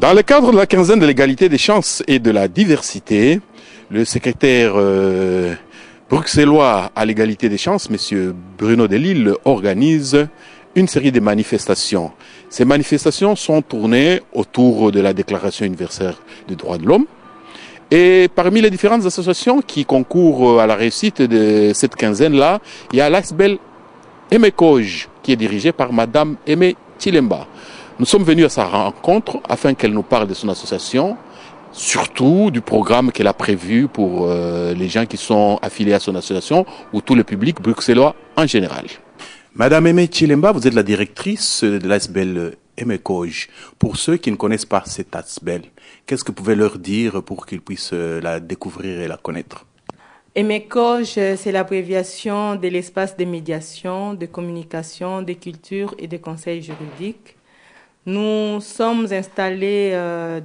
Dans le cadre de la quinzaine de l'égalité des chances et de la diversité, le secrétaire bruxellois à l'égalité des chances, M. Bruno Delisle, organise une série de manifestations. Ces manifestations sont tournées autour de la Déclaration universelle des droits de l'homme. Et parmi les différentes associations qui concourent à la réussite de cette quinzaine-là, il y a l'Asbel Emekoj, qui est dirigée par Madame Aimé Chilemba. Nous sommes venus à sa rencontre afin qu'elle nous parle de son association, surtout du programme qu'elle a prévu pour les gens qui sont affiliés à son association ou tout le public bruxellois en général. Madame Aimé Chilemba, vous êtes la directrice de l'Asbel Emekoj. Pour ceux qui ne connaissent pas cette Asbel, qu'est-ce que vous pouvez leur dire pour qu'ils puissent la découvrir et la connaître? Emekoj, c'est l'abréviation de l'espace de médiation, de communication, de culture et de conseils juridiques. Nous sommes installés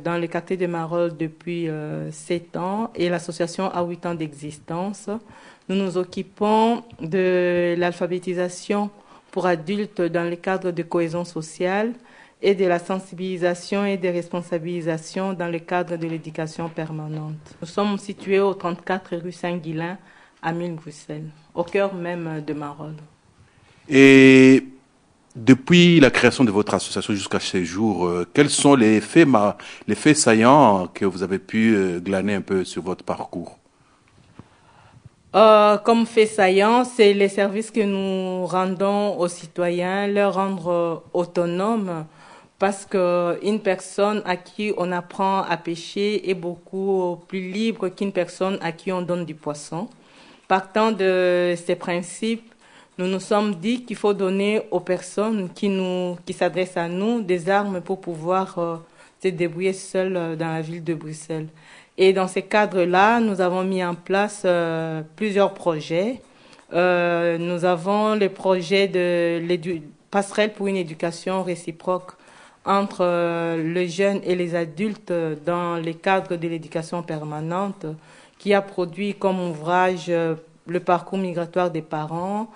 dans le quartier de Marolles depuis 7 ans et l'association a 8 ans d'existence. Nous nous occupons de l'alphabétisation pour adultes dans le cadre de cohésion sociale et de la sensibilisation et de responsabilisation dans le cadre de l'éducation permanente. Nous sommes situés au 34 rue Saint-Guilain à Bruxelles, au cœur même de Marolles. Et depuis la création de votre association jusqu'à ce jour, quels sont les faits saillants que vous avez pu glaner un peu sur votre parcours? Comme fait saillant, c'est les services que nous rendons aux citoyens, leur rendre autonomes, parce qu'une personne à qui on apprend à pêcher est beaucoup plus libre qu'une personne à qui on donne du poisson. Partant de ces principes, nous nous sommes dit qu'il faut donner aux personnes qui s'adressent à nous des armes pour pouvoir se débrouiller seules dans la ville de Bruxelles. Et dans ces cadres-là, nous avons mis en place plusieurs projets. Nous avons le projet de passerelle pour une éducation réciproque entre les jeunes et les adultes dans les cadres de l'éducation permanente, qui a produit comme ouvrage le parcours migratoire des parents.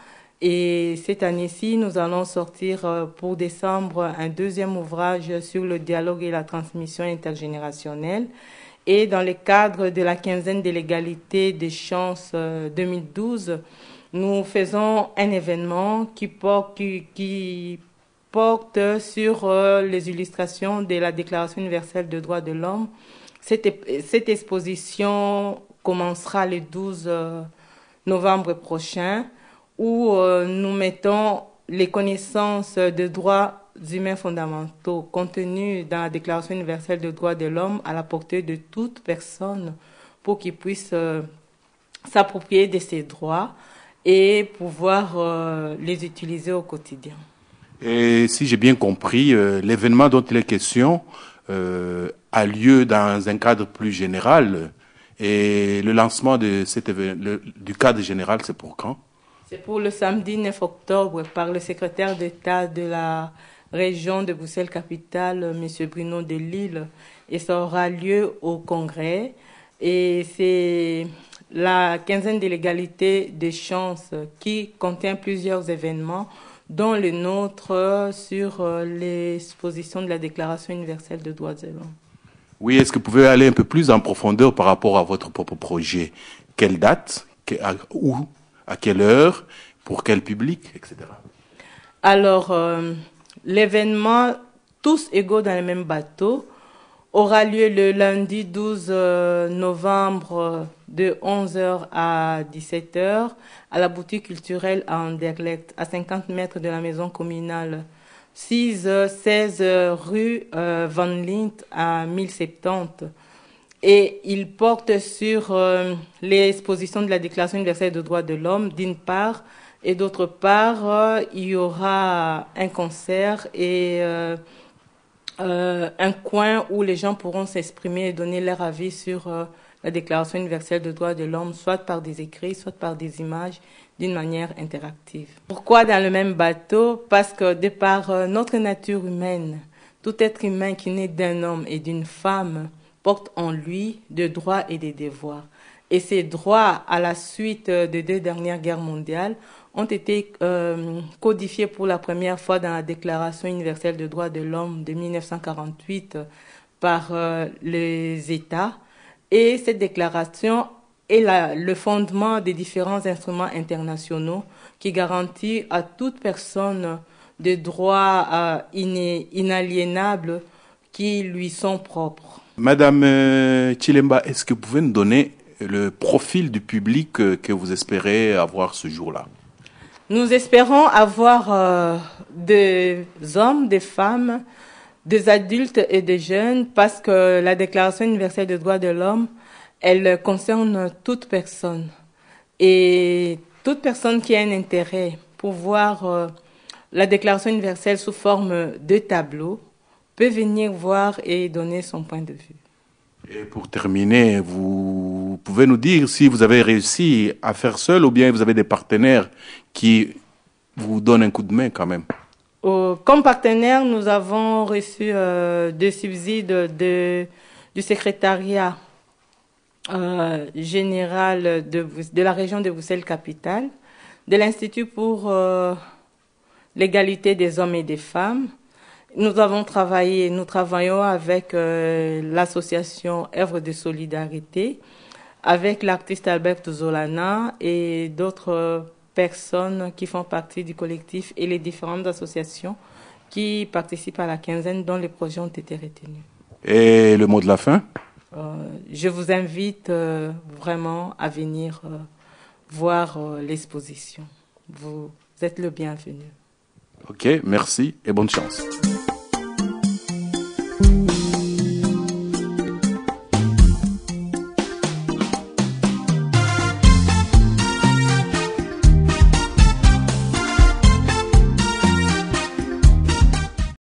Et cette année-ci, nous allons sortir pour décembre un deuxième ouvrage sur le dialogue et la transmission intergénérationnelle. Et dans le cadre de la quinzaine de l'égalité des chances 2012, nous faisons un événement qui porte sur les illustrations de la Déclaration universelle des droits de l'homme. Cette exposition commencera le 12 novembre prochain, où nous mettons les connaissances de droits humains fondamentaux contenus dans la Déclaration universelle des droits de l'homme à la portée de toute personne pour qu'ils puissent s'approprier de ces droits et pouvoir les utiliser au quotidien. Et si j'ai bien compris, l'événement dont il est question a lieu dans un cadre plus général et le lancement de du cadre général, c'est pour quand? C'est pour le samedi 9 octobre par le secrétaire d'État de la région de Bruxelles-Capitale, M. Bruno Delisle, et ça aura lieu au Congrès. Et c'est la quinzaine de l'égalité des chances qui contient plusieurs événements, dont le nôtre sur l'exposition de la Déclaration universelle des droits de l'homme. Oui, est-ce que vous pouvez aller un peu plus en profondeur par rapport à votre propre projet? Quelle date? Où? À quelle heure? Pour quel public? Etc. Alors, l'événement Tous égaux dans le même bateau aura lieu le lundi 12 novembre de 11h à 17h à la boutique culturelle à Anderlecht, à 50 mètres de la maison communale, 16 rue Van Lint à 1070. Et il porte sur l'exposition de la Déclaration universelle des droits de l'homme, d'une part, et d'autre part, il y aura un concert et un coin où les gens pourront s'exprimer et donner leur avis sur la Déclaration universelle des droits de l'homme, soit par des écrits, soit par des images, d'une manière interactive. Pourquoi dans le même bateau? Parce que de par notre nature humaine, tout être humain qui naît d'un homme et d'une femme porte en lui des droits et des devoirs. Et ces droits, à la suite des 2 dernières guerres mondiales, ont été codifiés pour la première fois dans la Déclaration universelle des droits de l'homme de 1948 par les États. Et cette déclaration est le fondement des différents instruments internationaux qui garantit à toute personne des droits inaliénables qui lui sont propres. Madame Chilemba, est-ce que vous pouvez nous donner le profil du public que vous espérez avoir ce jour-là? Nous espérons avoir des hommes, des femmes, des adultes et des jeunes, parce que la Déclaration universelle des droits de l'homme, elle concerne toute personne. Et toute personne qui a un intérêt pour voir la Déclaration universelle sous forme de tableau peut venir voir et donner son point de vue. Et pour terminer, vous pouvez nous dire si vous avez réussi à faire seul ou bien vous avez des partenaires qui vous donnent un coup de main quand même? Comme partenaire, nous avons reçu des subsides du secrétariat général de la région de Bruxelles-Capitale, de l'Institut pour l'égalité des hommes et des femmes. Nous travaillons avec l'association Œuvre de Solidarité, avec l'artiste Albert Zolana et d'autres personnes qui font partie du collectif et les différentes associations qui participent à la quinzaine dont les projets ont été retenus. Et le mot de la fin? Je vous invite vraiment à venir voir l'exposition. Vous êtes le bienvenu. Ok, merci et bonne chance.